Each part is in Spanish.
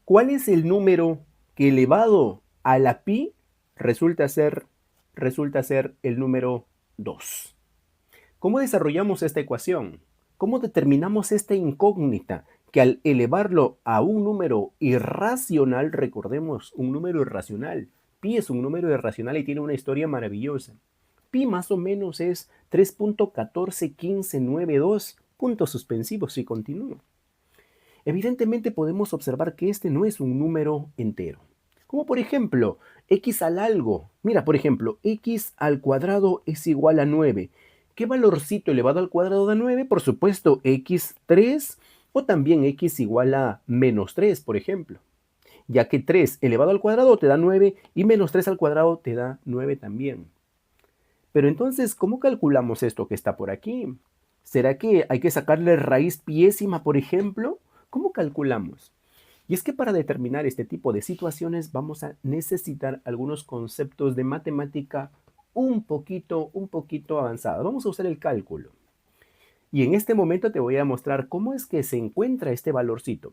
¿Cuál es el número que elevado a la pi resulta ser, resulta ser el número 2? ¿Cómo desarrollamos esta ecuación? ¿Cómo determinamos esta incógnita que al elevarlo a un número irracional, recordemos, un número irracional, pi es un número irracional y tiene una historia maravillosa. Pi más o menos es 3.141592 puntos suspensivos y continúo. Evidentemente podemos observar que este no es un número entero. Como por ejemplo, x al algo. Mira, por ejemplo, x al cuadrado es igual a 9. ¿Qué valorcito elevado al cuadrado da 9? Por supuesto, x3 o también x igual a menos 3, por ejemplo. Ya que 3 elevado al cuadrado te da 9 y menos 3 al cuadrado te da 9 también. Pero entonces, ¿cómo calculamos esto que está por aquí? ¿Será que hay que sacarle raíz piésima, por ejemplo? ¿Cómo calculamos? Y es que para determinar este tipo de situaciones vamos a necesitar algunos conceptos de matemática un poquito avanzados. Vamos a usar el cálculo. Y en este momento te voy a mostrar cómo es que se encuentra este valorcito.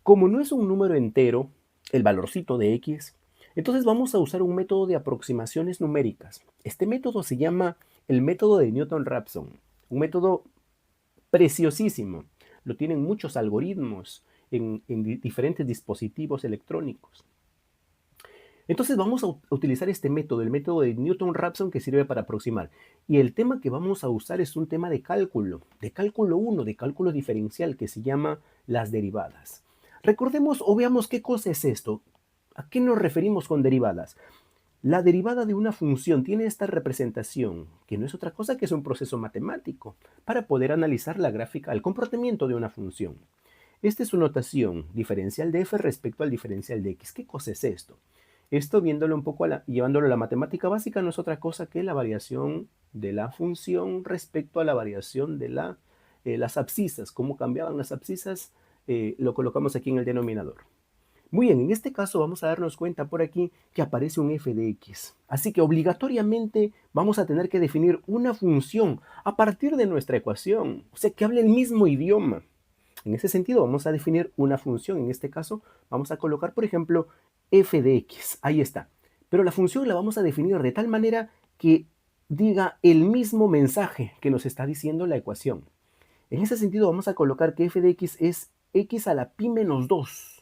Como no es un número entero, el valorcito de x, entonces vamos a usar un método de aproximaciones numéricas. Este método se llama el método de Newton-Raphson, un método preciosísimo. Lo tienen muchos algoritmos en diferentes dispositivos electrónicos. Entonces vamos a utilizar este método, el método de Newton-Raphson, que sirve para aproximar. Y el tema que vamos a usar es un tema de cálculo 1, de cálculo diferencial, que se llama las derivadas. Recordemos o veamos qué cosa es esto. ¿A qué nos referimos con derivadas? La derivada de una función tiene esta representación, que no es otra cosa que es un proceso matemático, para poder analizar la gráfica, el comportamiento de una función. Esta es su notación, diferencial de f respecto al diferencial de x. ¿Qué cosa es esto? Esto, viéndolo un poco, llevándolo a la matemática básica, no es otra cosa que la variación de la función respecto a la variación de las abscisas. ¿Cómo cambiaban las abscisas? Lo colocamos aquí en el denominador. Muy bien, en este caso vamos a darnos cuenta por aquí que aparece un f de x. Así que obligatoriamente vamos a tener que definir una función a partir de nuestra ecuación, o sea, que hable el mismo idioma. En ese sentido vamos a definir una función. En este caso vamos a colocar, por ejemplo, f de x. Ahí está. Pero la función la vamos a definir de tal manera que diga el mismo mensaje que nos está diciendo la ecuación. En ese sentido vamos a colocar que f de x es x a la pi menos 2.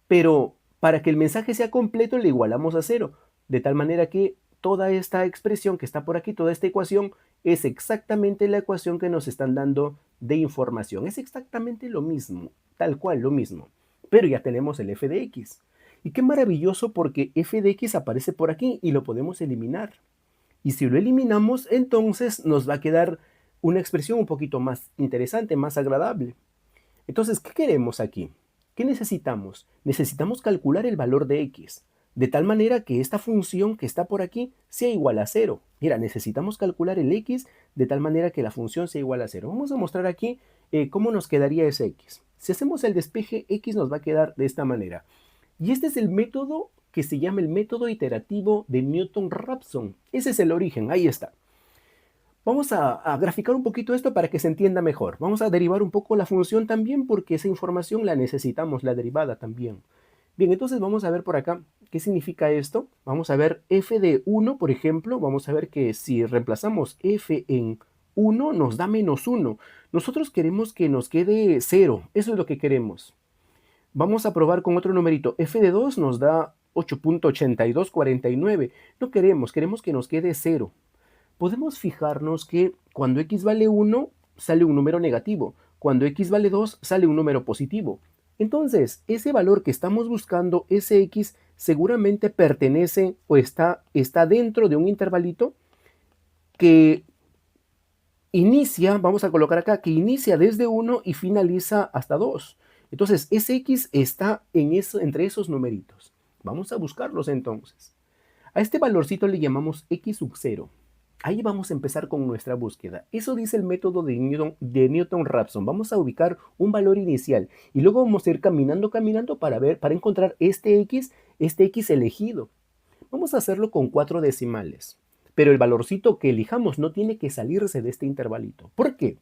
Pero para que el mensaje sea completo le igualamos a 0, de tal manera que toda esta expresión que está por aquí, toda esta ecuación, es exactamente la ecuación que nos están dando de información. Es exactamente lo mismo, tal cual lo mismo. Pero ya tenemos el f de x. Y qué maravilloso porque f de x aparece por aquí y lo podemos eliminar. Y si lo eliminamos, entonces nos va a quedar una expresión un poquito más interesante, más agradable. Entonces, ¿qué queremos aquí? ¿Qué necesitamos? Necesitamos calcular el valor de x, de tal manera que esta función que está por aquí sea igual a 0. Mira, necesitamos calcular el x de tal manera que la función sea igual a 0. Vamos a mostrar aquí cómo nos quedaría ese x. Si hacemos el despeje, x nos va a quedar de esta manera. Y este es el método que se llama el método iterativo de Newton-Raphson. Ese es el origen, ahí está. Vamos a graficar un poquito esto para que se entienda mejor. Vamos a derivar un poco la función también porque esa información la necesitamos, la derivada también. Bien, entonces vamos a ver por acá qué significa esto. Vamos a ver f de 1, por ejemplo. Vamos a ver que si reemplazamos f en 1 nos da menos 1. Nosotros queremos que nos quede 0. Eso es lo que queremos. Vamos a probar con otro numerito. F de 2 nos da 8.8249. No queremos que nos quede 0. Podemos fijarnos que cuando x vale 1, sale un número negativo. Cuando x vale 2, sale un número positivo. Entonces, ese valor que estamos buscando, ese x, seguramente pertenece o está dentro de un intervalito que inicia, vamos a colocar acá, que inicia desde 1 y finaliza hasta 2. Entonces, ese x está entre esos numeritos. Vamos a buscarlos entonces. A este valorcito le llamamos x sub 0. Ahí vamos a empezar con nuestra búsqueda. Eso dice el método de Newton-Raphson. Vamos a ubicar un valor inicial y luego vamos a ir caminando para encontrar este x elegido. Vamos a hacerlo con 4 decimales. Pero el valorcito que elijamos no tiene que salirse de este intervalito. ¿Por qué?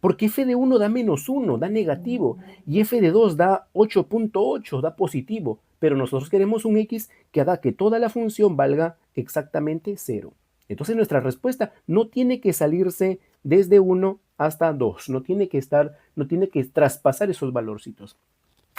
Porque f de 1 da menos 1, da negativo, y f de 2 da 8.8, da positivo, pero nosotros queremos un x que haga que toda la función valga exactamente 0. Entonces nuestra respuesta no tiene que salirse desde 1 hasta 2, no tiene que traspasar esos valorcitos.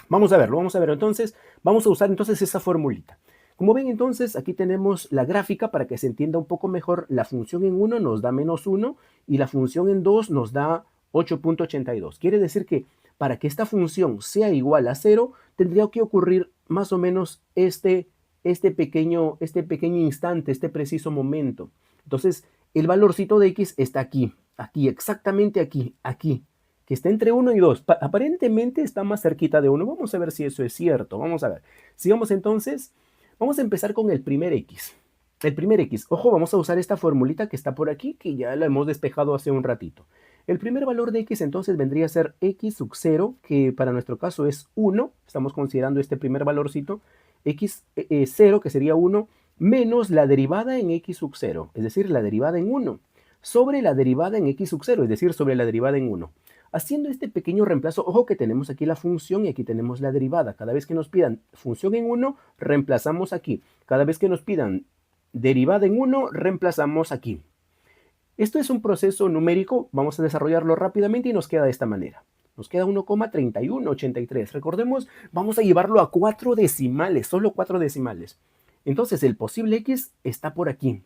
Vamos a verlo. Entonces, vamos a usar entonces esa formulita. Como ven entonces, aquí tenemos la gráfica para que se entienda un poco mejor. La función en 1 nos da menos 1 y la función en 2 nos da 8.82. Quiere decir que para que esta función sea igual a 0, tendría que ocurrir más o menos este pequeño instante, este preciso momento. Entonces, el valorcito de x está aquí, exactamente aquí, que está entre 1 y 2. Aparentemente está más cerquita de 1. Vamos a ver si eso es cierto. Vamos a ver. Sigamos entonces. Vamos a empezar con el primer x. El primer x. Ojo, vamos a usar esta formulita que está por aquí, que ya la hemos despejado hace un ratito. El primer valor de x entonces vendría a ser x sub 0, que para nuestro caso es 1. Estamos considerando este primer valorcito. X 0, que sería 1, menos la derivada en x sub 0, es decir, la derivada en 1, sobre la derivada en x sub 0, es decir, sobre la derivada en 1. Haciendo este pequeño reemplazo, ojo que tenemos aquí la función y aquí tenemos la derivada. Cada vez que nos pidan función en 1, reemplazamos aquí. Cada vez que nos pidan derivada en 1, reemplazamos aquí. Esto es un proceso numérico, vamos a desarrollarlo rápidamente y nos queda de esta manera. Nos queda 1,3183. Recordemos, vamos a llevarlo a 4 decimales, solo 4 decimales. Entonces, el posible x está por aquí.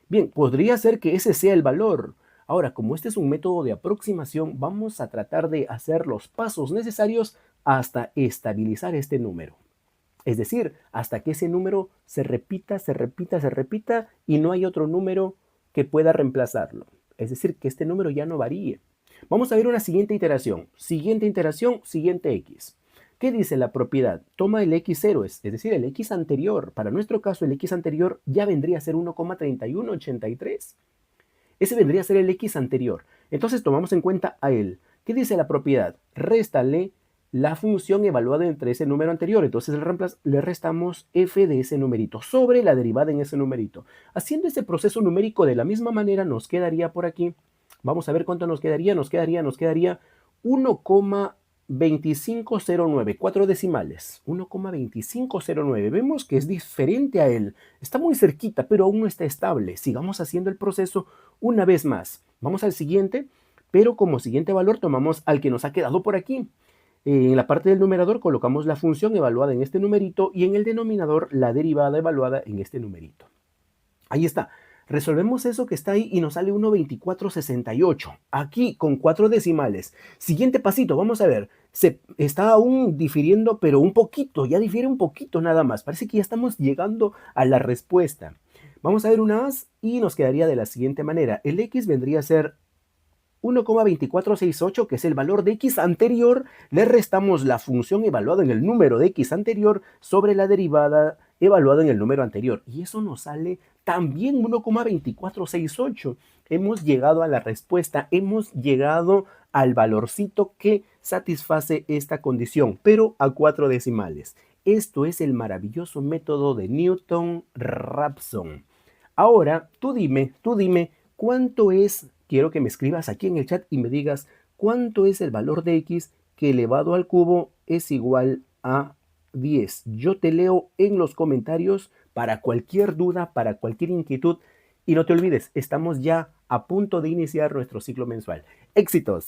Bien, podría ser que ese sea el valor. Ahora, como este es un método de aproximación, vamos a tratar de hacer los pasos necesarios hasta estabilizar este número. Es decir, hasta que ese número se repita y no hay otro número que pueda reemplazarlo. Es decir, que este número ya no varíe. Vamos a ver una siguiente iteración. Siguiente x. ¿Qué dice la propiedad? Toma el x0, es decir, el x anterior. Para nuestro caso, el x anterior ya vendría a ser 1,3183. Ese vendría a ser el x anterior. Entonces tomamos en cuenta a él. ¿Qué dice la propiedad? Réstale la función evaluada entre ese número anterior. Entonces le restamos f de ese numerito sobre la derivada en ese numerito. Haciendo ese proceso numérico de la misma manera nos quedaría por aquí. Vamos a ver cuánto nos quedaría. Nos quedaría 1,2509, 4 decimales, 1,2509. Vemos que es diferente a él. Está muy cerquita, pero aún no está estable. Sigamos haciendo el proceso una vez más. Vamos al siguiente, pero como siguiente valor tomamos al que nos ha quedado por aquí. En la parte del numerador colocamos la función evaluada en este numerito y en el denominador la derivada evaluada en este numerito. Ahí está. Resolvemos eso que está ahí y nos sale 1,2468. Aquí con 4 decimales. Siguiente pasito, vamos a ver. Se está aún difiriendo, pero un poquito. Ya difiere un poquito nada más. Parece que ya estamos llegando a la respuesta. Vamos a ver una más y nos quedaría de la siguiente manera. El x vendría a ser 1,2468, que es el valor de x anterior. Le restamos la función evaluada en el número de x anterior sobre la derivada evaluada en el número anterior. Y eso nos sale también 1,2468. Hemos llegado a la respuesta, hemos llegado al valorcito que satisface esta condición, pero a 4 decimales. Esto es el maravilloso método de Newton-Raphson. Ahora, tú dime, ¿cuánto es? Quiero que me escribas aquí en el chat y me digas cuánto es el valor de x que elevado al cubo es igual a 10. Yo te leo en los comentarios para cualquier duda, para cualquier inquietud. Y no te olvides, estamos ya a punto de iniciar nuestro ciclo mensual. ¡Éxitos!